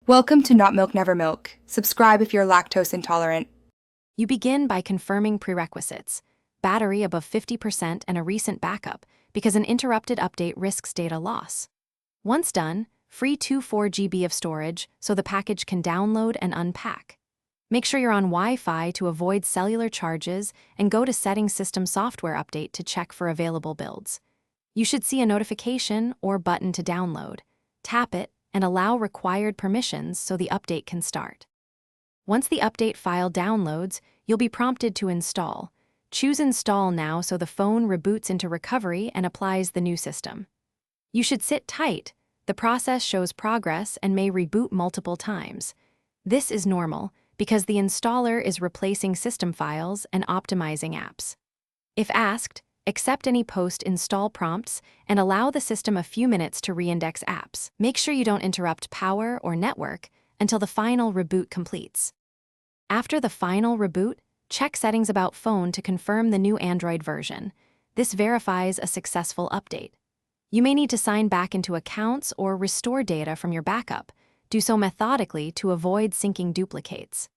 Welcome to Not Milk Never Milk. Subscribe if you're lactose intolerant. You begin by confirming prerequisites: battery above 50% and a recent backup, because an interrupted update risks data loss. Once done, free 24 GB of storage so the package can download and unpack. Make sure you're on Wi-Fi to avoid cellular charges and go to Settings System Software Update to check for available builds. You should see a notification or button to download. Tap it and allow required permissions so the update can start. Once the update file downloads, you'll be prompted to install. Choose Install now so the phone reboots into recovery and applies the new system. You should sit tight. The process shows progress and may reboot multiple times. This is normal because the installer is replacing system files and optimizing apps. If asked, accept any post-install prompts and allow the system a few minutes to reindex apps. Make sure you don't interrupt power or network until the final reboot completes. After the final reboot, check Settings About Phone to confirm the new Android version. This verifies a successful update. You may need to sign back into accounts or restore data from your backup. Do so methodically to avoid syncing duplicates.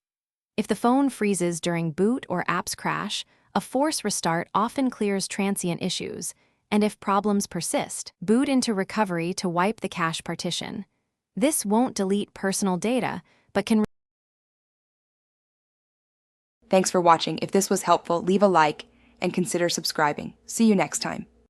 If the phone freezes during boot or apps crash, a force restart often clears transient issues, and if problems persist, boot into recovery to wipe the cache partition. This won't delete personal data, but can. Thanks for watching. If this was helpful, leave a like and consider subscribing. See you next time.